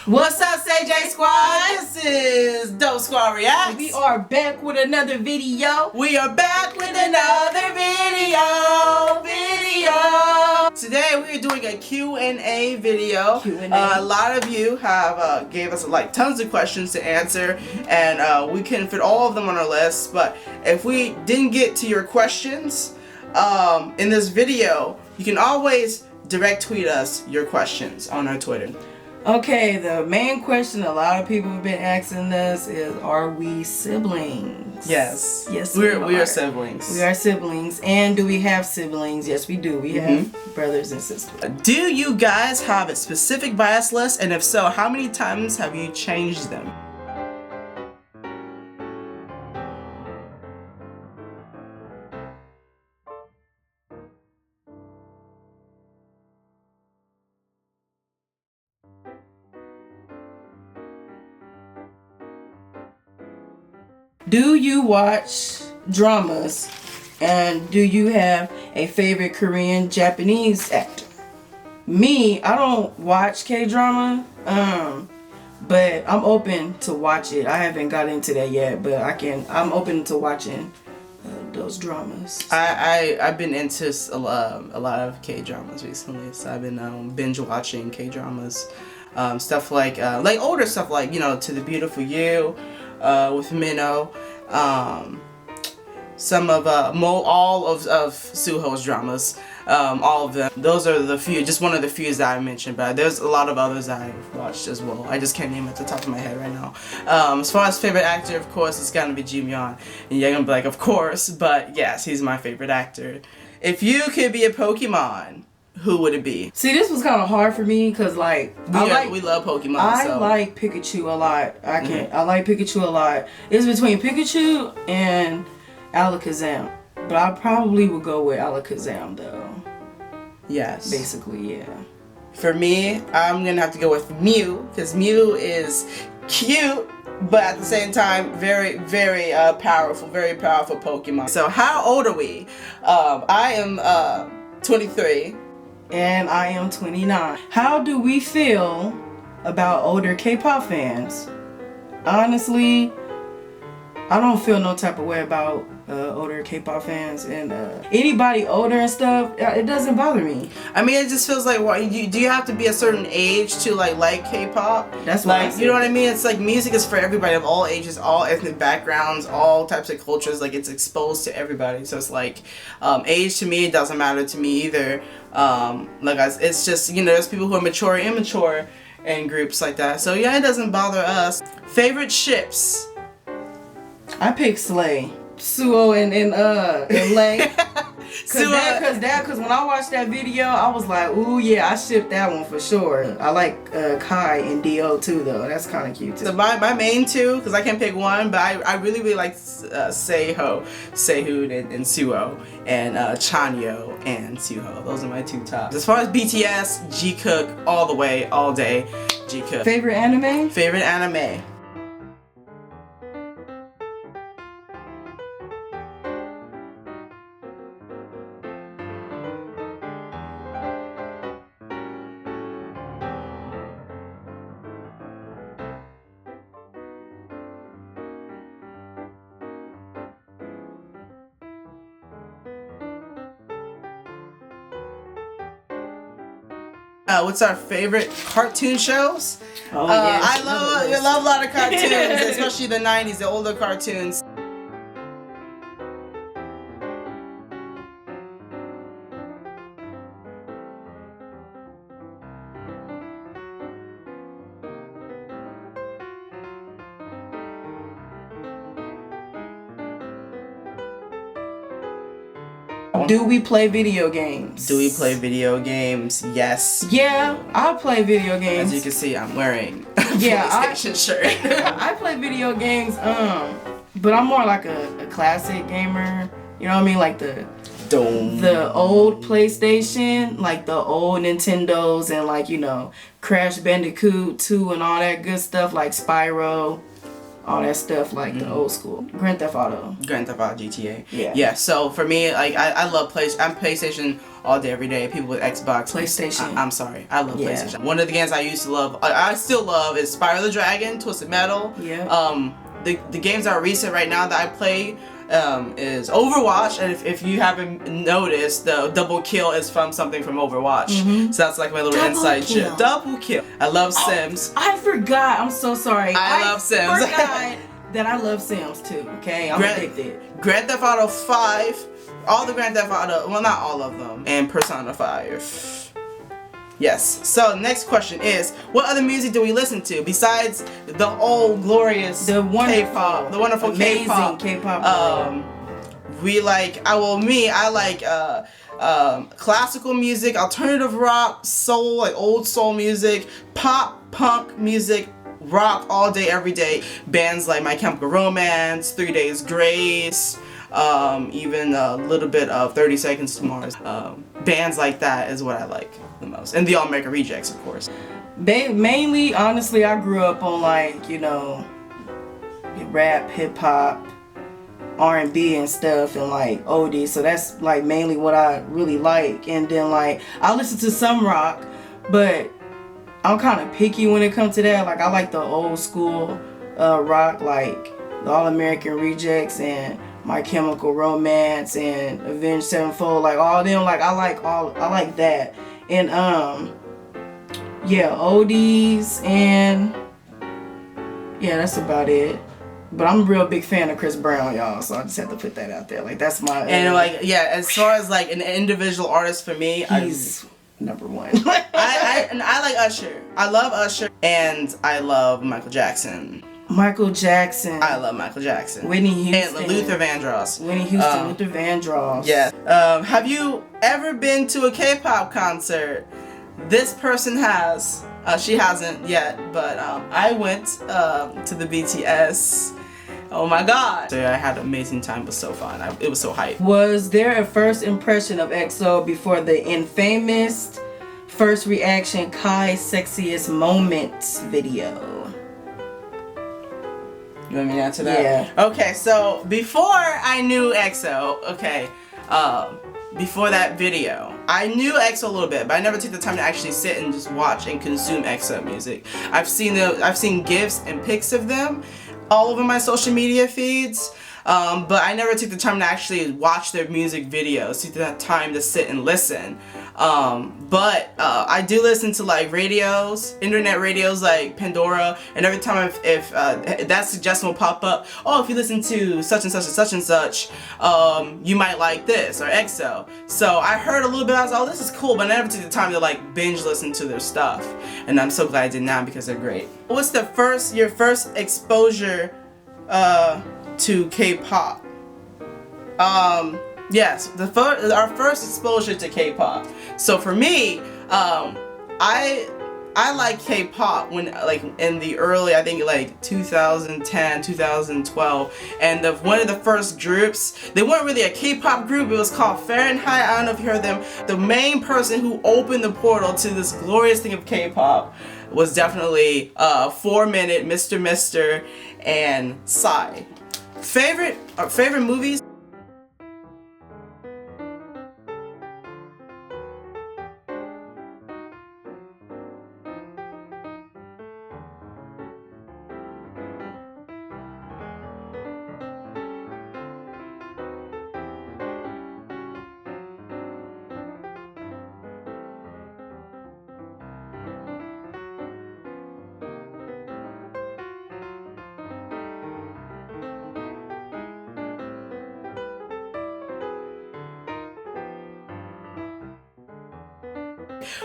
What's up, Sagen Squad? This is Dope Squad Reacts. We are back with another video. We are back with another video. Today we are doing a Q&A video. A lot of you have gave us like tons of questions to answer, and we couldn't fit all of them on our list. But if we didn't get to your questions in this video, you can always direct tweet us your questions on our Twitter. Okay, the main question a lot of people have been asking us is, are we siblings? Yes. Yes, we are siblings. We are siblings. And do we have siblings? Yes, we do. We have brothers and sisters. Do you guys have a specific bias list? And if so, how many times have you changed them? Do you watch dramas? And do you have a favorite Korean, Japanese actor? Me, I don't watch K-drama, but I'm open to watch it. I haven't got into that yet, but I'm open to watching those dramas. I've been into a lot of K-dramas recently, so I've been binge watching K-dramas. Stuff like older stuff like, you know, To the Beautiful You, with Minho, some of all of Suho's dramas, all of them. Those are the few, just one of the few that I mentioned, but there's a lot of others that I've watched as well. I just can't name it at the top of my head right now. As far as favorite actor, of course, it's gotta be Ji Myung, and you're gonna be like, of course, but yes, he's my favorite actor. If you could be a Pokemon, who would it be? See, this was kind of hard for me because, like, we love Pokemon. I like Pikachu a lot. I like Pikachu a lot. It's between Pikachu and Alakazam, but I probably would go with Alakazam though. Yes. Basically, yeah. For me, I'm gonna have to go with Mew, because Mew is cute, but at the same time, very, very powerful Pokemon. So how old are we? I am 23. And I am 29. How do we feel about older K-pop fans? Honestly, I don't feel no type of way about older K-pop fans, and anybody older and stuff, it doesn't bother me. I mean, it just feels like, do you have to be a certain age to like K-pop? That's like, you know what I mean? It's like music is for everybody of all ages, all ethnic backgrounds, all types of cultures. Like, it's exposed to everybody. So it's like, age to me, it doesn't matter to me either. It's just, you know, there's people who are mature and immature in groups like that. So yeah, it doesn't bother us. Favorite ships? I pick Slay, Suho and Lay. Cause when I watched that video, I was like, ooh yeah, I shipped that one for sure. I like Kai and Dio too though. That's kind of cute too. So my main two, because I can't pick one, but I really like Sehun and Suho, and Chanyeol and Suho. Those are my two tops. As far as BTS, Jungkook all the way, all day. Jungkook. Favorite anime? Favorite anime. What's our favorite cartoon shows? Oh yes. I love a lot of cartoons, especially the 90s, the older cartoons. Do we play video games? Do we play video games? Yes. Yeah, I play video games. As you can see, I'm wearing a PlayStation shirt. I play video games, but I'm more like a classic gamer. You know what I mean? Like the old PlayStation, like the old Nintendos, and like, you know, Crash Bandicoot 2 and all that good stuff, like Spyro. all that stuff, like the old school. Grand Theft Auto. Grand Theft Auto GTA. Yeah. Yeah. So for me, like I love I'm PlayStation all day, every day. People with Xbox. PlayStation. I'm sorry. I love Yeah. PlayStation. One of the games I used to love, I still love, is Spyro the Dragon, Twisted Metal. Yeah. The games that are recent right now that I play is Overwatch, and if you haven't noticed, the double kill is from something from Overwatch. So that's like my little inside shit. Double kill. I love Sims. I forgot. I'm so sorry. I love Sims. I forgot that I love Sims too. Okay, I'm addicted. Grand Theft Auto 5, all the Grand Theft Auto, well, not all of them, and Persona 5. Yes. So next question is, what other music do we listen to besides the old glorious K-pop, the wonderful amazing K-pop? We like, I like classical music, alternative rock, soul, like old soul music, pop, punk music, rock all day, every day. Bands like My Chemical Romance, 3 Days Grace, even a little bit of 30 Seconds to Mars. Bands like that is what I like the most. And the All American Rejects, of course. Mainly, honestly, I grew up on like, you know, rap, hip hop, R&B and stuff, and like oldies. So that's like mainly what I really like. And then like I listen to some rock, but I'm kind of picky when it comes to that. Like I like the old school rock, like the All American Rejects and My Chemical Romance and Avenged Sevenfold, like all them. Like I like that. And yeah, oldies, and yeah, that's about it. But I'm a real big fan of Chris Brown, y'all, so I just have to put that out there. Like that's my and like, yeah, as far as like an individual artist for me, he's number one. I like Usher. I love Usher, and I love Michael Jackson. Michael Jackson. I love Michael Jackson. Whitney Houston. And Luther Vandross. Whitney Houston, Luther Vandross. Yeah. Have you ever been to a K-pop concert? This person has. She hasn't yet, but I went to the BTS. Oh my god. So I had an amazing time. It was so fun. It was so hype. Was there a first impression of EXO before the infamous first reaction Kai's Sexiest Moments video? You want me to answer that? Yeah. Okay, so before I knew EXO, before that video, I knew EXO a little bit, but I never took the time to actually sit and just watch and consume EXO music. I've seen GIFs and pics of them all over my social media feeds, but I never took the time to actually watch their music videos, took the time to sit and listen. But I do listen to like radios, internet radios like Pandora, and every time if that suggestion will pop up, oh, if you listen to such and such and such and such, you might like this, or EXO. So I heard a little bit, I was like, oh, this is cool, but I never took the time to like binge listen to their stuff. And I'm so glad I did now because they're great. What's your first exposure to K-pop? Yes, our first exposure to K-pop. So for me, I like K-pop when like in the early, I think like 2010, 2012, and one of the first groups, they weren't really a K-pop group, it was called Fahrenheit. I don't know if you heard them. The main person who opened the portal to this glorious thing of K-pop was definitely 4 Minute, Mr. Mister, and Psy. Favorite movies?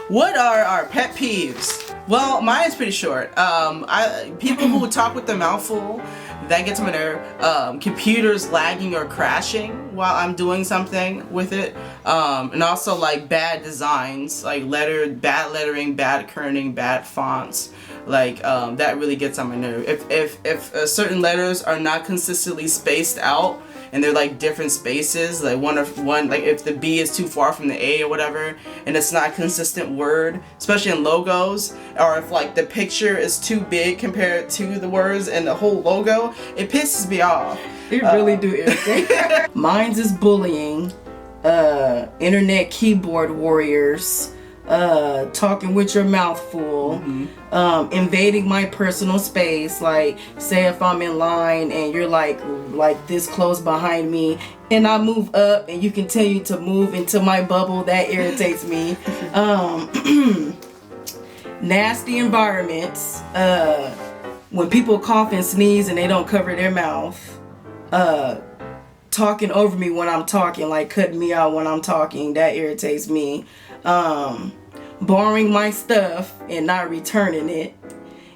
What are our pet peeves? Well, mine is pretty short. People who talk with their mouth full, that gets on my nerve. Computers lagging or crashing while I'm doing something with it. And also like bad designs, like bad lettering, bad kerning, bad fonts. Like that really gets on my nerve. If certain letters are not consistently spaced out and they're like different spaces, like one like if the B is too far from the A or whatever, and it's not a consistent word, especially in logos, or if like the picture is too big compared to the words and the whole logo, it pisses me off. It really do irritate. Mine's is bullying, internet keyboard warriors, talking with your mouth full, invading my personal space. Like, say if I'm in line and you're like this close behind me, and I move up and you continue to move into my bubble, that irritates me. Nasty environments, when people cough and sneeze and they don't cover their mouth, talking over me when I'm talking, like cutting me out when I'm talking, that irritates me. Borrowing my stuff and not returning it,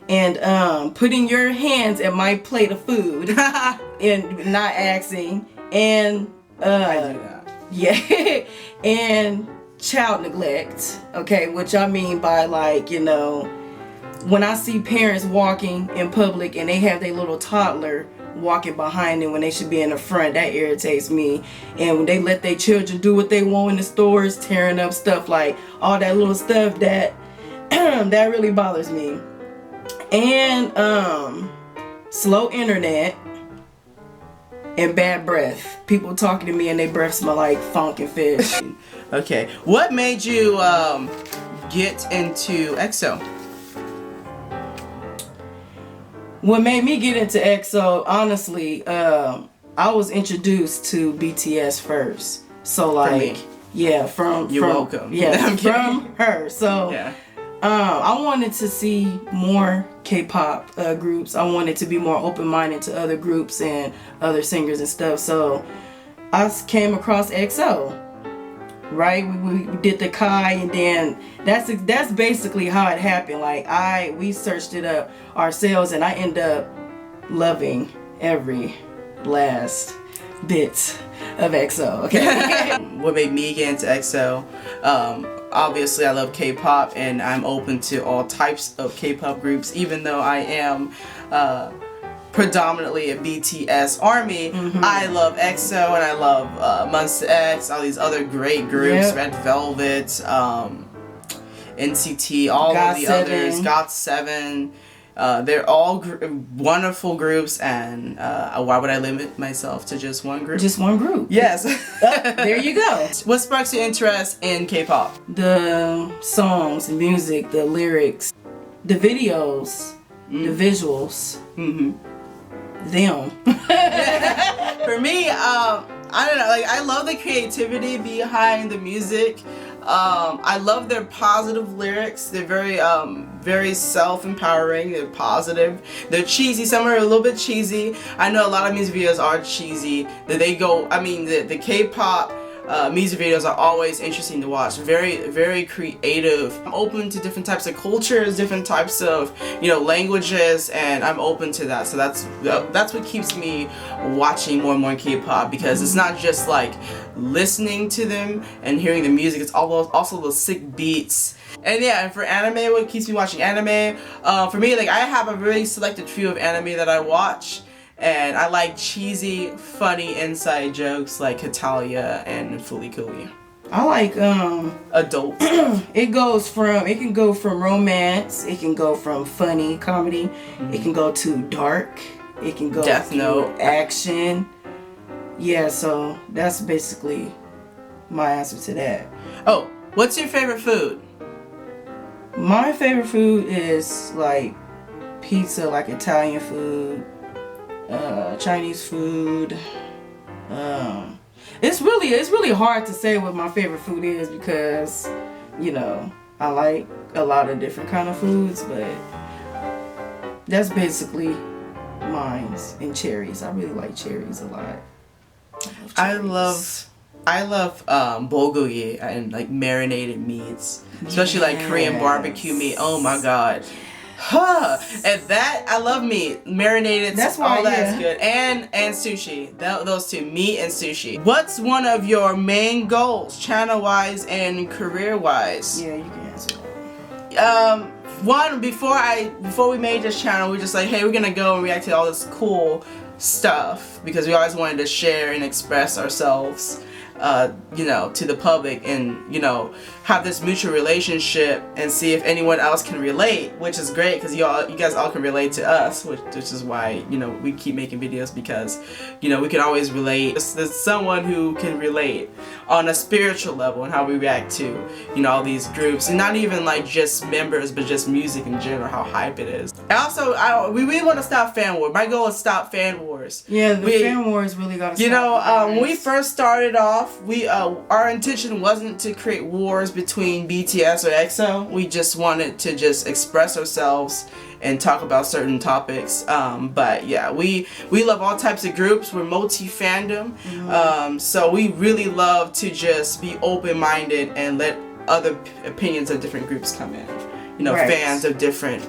and putting your hands in my plate of food and not asking, and I do that. yeah, and child neglect. Okay, which I mean by, like, you know, when I see parents walking in public and they have their little toddler walking behind them when they should be in the front, that irritates me. And when they let their children do what they want in the stores, tearing up stuff, like all that little stuff, that that really bothers me. And slow internet and bad breath. People talking to me and their breath smell like funk and fish. Okay, what made you get into EXO? What made me get into EXO, honestly, I was introduced to BTS first. So, like, from welcome. Yeah, from her. So, Yeah. I wanted to see more K-pop groups. I wanted to be more open-minded to other groups and other singers and stuff. So, I came across EXO. Right, we did the Kai, and then that's basically how it happened. Like, we searched it up ourselves, and I end up loving every last bit of EXO. Okay. What made me get into EXO? Obviously, I love K-pop, and I'm open to all types of K-pop groups, even though I am predominantly a BTS army. I love EXO, and I love Monsta X, all these other great groups, Red Velvet, NCT, all of the others, GOT7. They're all wonderful groups, and why would I limit myself to just one group? Just one group. Yes. There you go. What sparks your interest in K-pop? The songs, the music, the lyrics, the videos, the visuals. Them. For me, I don't know, like, I love the creativity behind the music. I love their positive lyrics. They're very self-empowering. They're positive. They're cheesy. Some are a little bit cheesy. I know a lot of music videos are cheesy. The K-pop music videos are always interesting to watch. Very, very creative. I'm open to different types of cultures, different types of, languages, and I'm open to that. So that's what keeps me watching more and more K-pop, because it's not just like listening to them and hearing the music. It's also the sick beats. And for anime, what keeps me watching anime? For me, like, I have a really selected few of anime that I watch. And I like cheesy, funny inside jokes like Hetalia and Fooly Cooly. I like adult. It can go from romance, it can go from funny comedy, it can go to dark, it can go Death Note, action. Yeah, so that's basically my answer to that. Oh, what's your favorite food? My favorite food is like pizza, like Italian food. Chinese food. It's really hard to say what my favorite food is, because I like a lot of different kind of foods, but that's basically mine. And cherries. I really like cherries a lot. I love bulgogi and like marinated meats, especially like Korean barbecue meat. Oh my god. And that, I love meat, marinated. That's why, that's good. And sushi. Those two, meat and sushi. What's one of your main goals, channel wise and career wise? Yeah, you can answer that. before we made this channel, we were just like, hey, we're gonna go and react to all this cool stuff because we always wanted to share and express ourselves, you know, to the public, and you know, have this mutual relationship and see if anyone else can relate, which is great because you guys all can relate to us, which is why, you know, we keep making videos, because you know we can always relate. There's someone who can relate on a spiritual level and how we react to, you know, all these groups, and not even like just members, but just music in general, how hype it is. And also, we really want to stop fan wars. My goal is stop fan wars. Yeah, the fan wars really got to stop. You know, when we first started off, our intention wasn't to create wars between BTS or EXO. We just wanted to just express ourselves and talk about certain topics. But yeah, we love all types of groups. We're multi-fandom. So we really love to just be open-minded and let other opinions of different groups come in. You know, fans of different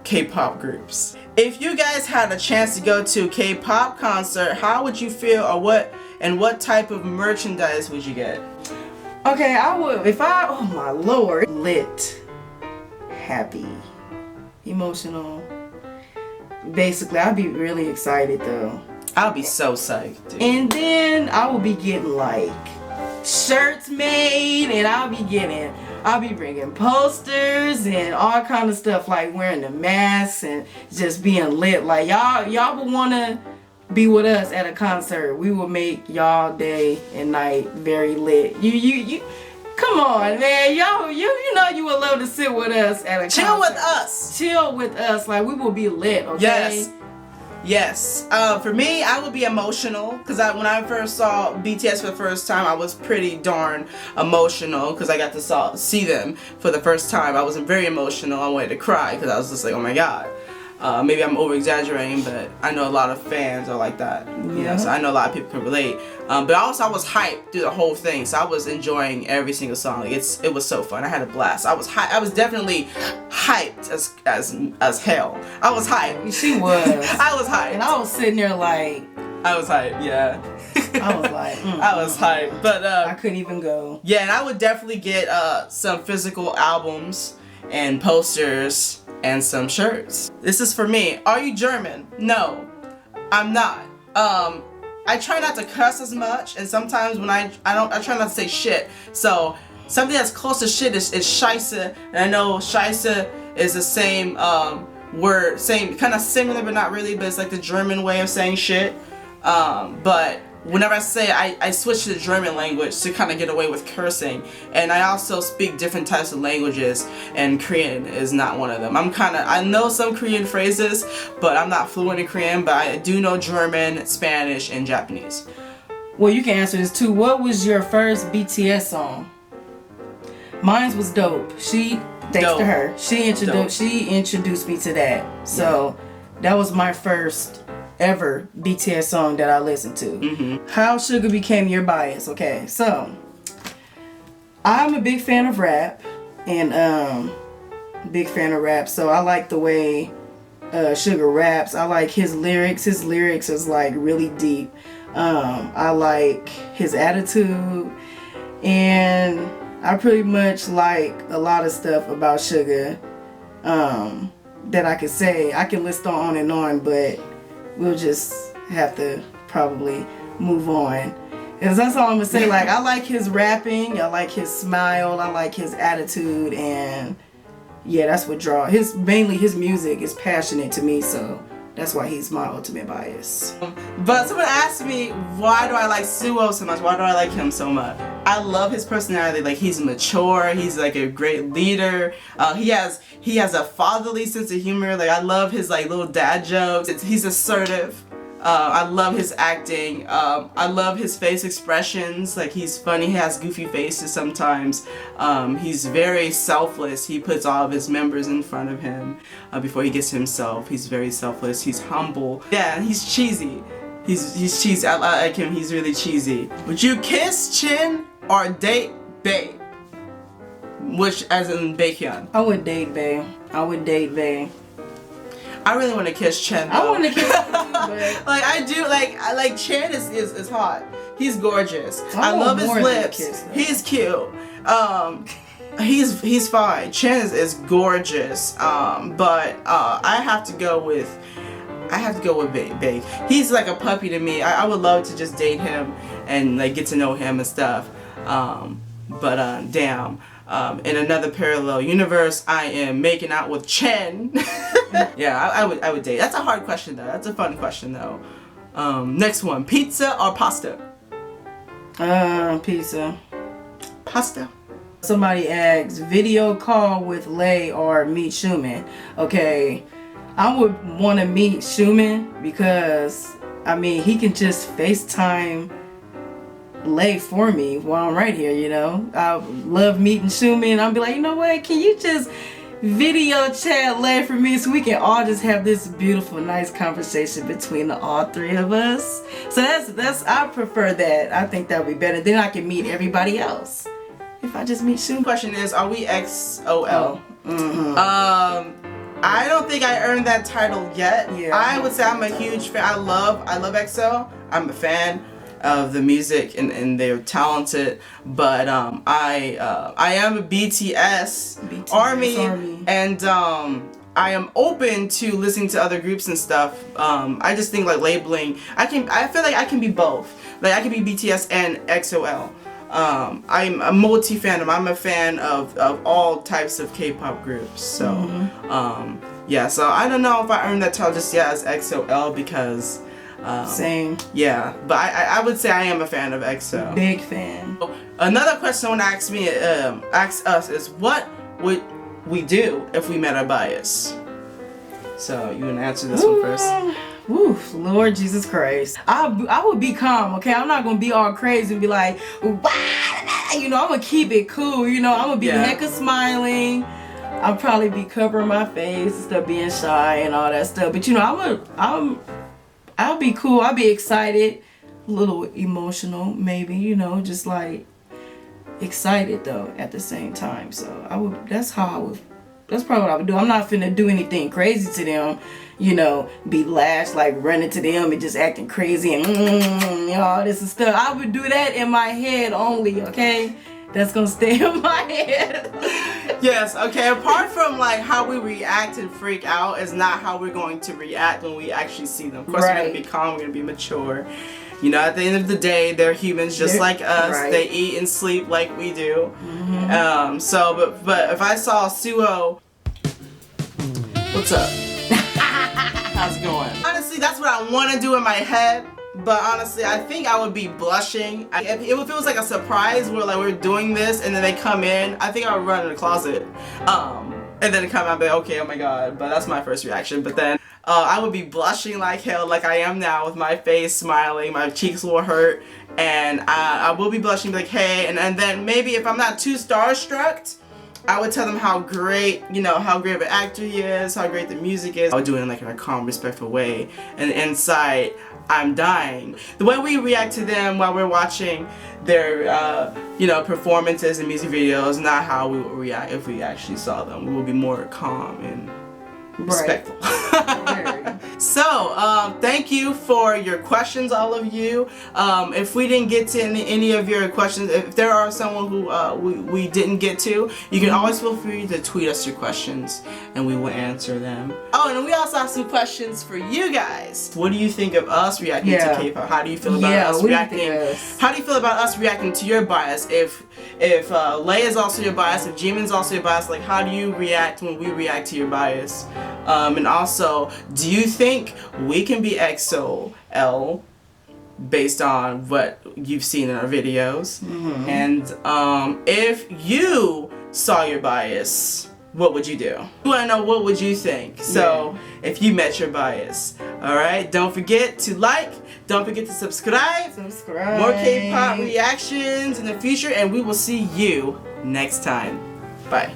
K-pop groups. If you guys had a chance to go to a K-pop concert, how would you feel, or what type of merchandise would you get? Okay, I would, oh my lord, lit, happy, emotional. Basically, I'd be really excited though. I'll be so psyched, dude. And then I will be getting like shirts made, and I'll be bringing posters and all kind of stuff, like wearing the masks and just being lit. Like y'all would wanna be with us at a concert. We will make y'all day and night very lit. You come on, man. Y'all, you know you would love to sit with us at a concert. Chill with us. Like, we will be lit, okay? Yes. For me, I would be emotional, because when I first saw BTS for the first time, I was pretty darn emotional, because I got to see them for the first time. I was very emotional. I wanted to cry, because I was just like, oh my god. Maybe I'm over exaggerating, but I know a lot of fans are like that. Yeah. So I know a lot of people can relate. But also I was hyped through the whole thing, so I was enjoying every single song. Like, it was so fun. I had a blast. I was definitely hyped as hell. I was hyped. She was. I was hyped. And I was sitting there like. I was hyped. Yeah. I was like. I was hyped, but I couldn't even go. Yeah, and I would definitely get some physical albums and posters and some shirts. This is for me. Are you German? No, I'm not. I try not to cuss as much, and sometimes when I try not to say shit. So something that's close to shit is scheisse, and I know scheisse is the same word, kind of similar but not really, but it's like the German way of saying shit. But whenever I say it, I switch to the German language to kind of get away with cursing. And I also speak different types of languages, and Korean is not one of them. I know some Korean phrases, but I'm not fluent in Korean, but I do know German, Spanish, and Japanese. Well, you can answer this too. What was your first BTS song? Mine was Dope. Thanks to her, she introduced me to that. So that was my first ever BTS song that I listened to. How Suga became your bias. Okay, so I'm a big fan of rap, and so I like the way Suga raps. I like his lyrics. His lyrics is like really deep. I like his attitude, and I pretty much like a lot of stuff about Suga that I could say. I can list on and on, but we'll just have to probably move on. Because that's all I'm going to say. Like, I like his rapping. I like his smile. I like his attitude. And yeah, that's what mainly his music is passionate to me. So that's why he's my ultimate bias. But someone asked me, why do I like Suho so much? Why do I like him so much? I love his personality. Like, he's mature. He's like a great leader. He has a fatherly sense of humor. Like, I love his like little dad jokes. He's assertive. I love his acting. I love his face expressions. Like, he's funny. He has goofy faces sometimes. He's very selfless. He puts all of his members in front of him before he gets to himself. He's very selfless. He's humble. Yeah, he's cheesy. He's cheesy. I like him. He's really cheesy. Would you kiss Chin or date Bae? Which, as in Baekhyun? I would date Bae. I really want to kiss Chen, though. I want to kiss him, but like, I do, like Chen is hot. He's gorgeous. I love his lips. He's cute. He's fine. Chen is gorgeous. But I have to go with Bae. He's like a puppy to me. I would love to just date him and like get to know him and stuff. Damn. In another parallel universe, I am making out with Chen. Yeah, I would date. That's a hard question though. That's a fun question though. Next one, pizza or pasta? Pizza. Pasta. Somebody asks, video call with Lay or meet Schumann. Okay, I would want to meet Schumann because, I mean, he can just FaceTime Lay for me while I'm right here, you know. I love meeting Schumann. I'll be like, you know what, can you just video chat Lay for me so we can all just have this beautiful, nice conversation between all three of us. So that's I prefer that. I think that would be better. Then I can meet everybody else. If I just meet Schumann. Question is, are we XOL? I don't think I earned that title yet. Yeah. I would say I'm a huge fan. I love EXO. I'm a fan of the music and they're talented. But I am a BTS army, and I am open to listening to other groups and stuff. I just think like labeling. I feel like I can be both. Like I can be BTS and XOL. I'm a multi-fandom. I'm a fan of all types of K-pop groups. So, yeah. So I don't know if I earned that title just yet as XOL because. Same. Yeah, but I would say I am a fan of EXO. Big fan. Another question someone asked us is, what would we do if we met our bias? So you want to answer this one first? Woo, Lord Jesus Christ. I would be calm, okay? I'm not going to be all crazy and be like, wah! You know, I'm going to keep it cool. You know, I'm going to be hecka smiling. I'll probably be covering my face and stuff, being shy and all that stuff. But, you know, I'll be cool. I'll be excited. A little emotional, maybe, you know, just like excited, though, at the same time. So, that's probably what I would do. I'm not finna do anything crazy to them, you know, be lashed, like running to them and just acting crazy and all this and stuff. I would do that in my head only, okay? That's gonna stay in my head. Yes, okay. Apart from like how we react and freak out is not how we're going to react when we actually see them. Of course, we're gonna be calm, we're gonna be mature. You know, at the end of the day, they're humans just like us. Right. They eat and sleep like we do. But if I saw Suho, what's up? How's it going? Honestly, that's what I want to do in my head. But honestly, I think I would be blushing. If it was like a surprise where like we're doing this and then they come in, I think I would run in the closet. And then come out and be like, okay, oh my god. But that's my first reaction. But then I would be blushing like hell, like I am now, with my face smiling, my cheeks will hurt, and I will be blushing like, hey, and then maybe if I'm not too starstruck, I would tell them how great of an actor he is, how great the music is. I would do it in like in a calm, respectful way, and inside, I'm dying. The way we react to them while we're watching their, performances and music videos, not how we would react if we actually saw them. We will be more calm and respectful. Right. So, thank you for your questions, all of you. If we didn't get to any of your questions, if there are someone who we didn't get to, you can always feel free to tweet us your questions and we will answer them. Oh, and we also have some questions for you guys. What do you think of us reacting to K-pop? How do you feel about us reacting? How do you feel about us reacting to your bias? If Lay is also your bias, if Jimin's also your bias, like how do you react when we react to your bias? And also, do you think we can be XOL based on what you've seen in our videos? And if you saw your bias, what would you do? We want to know, what would you think? So, if you met your bias. Alright, don't forget to like, don't forget to subscribe. More K-pop reactions in the future, and we will see you next time. Bye.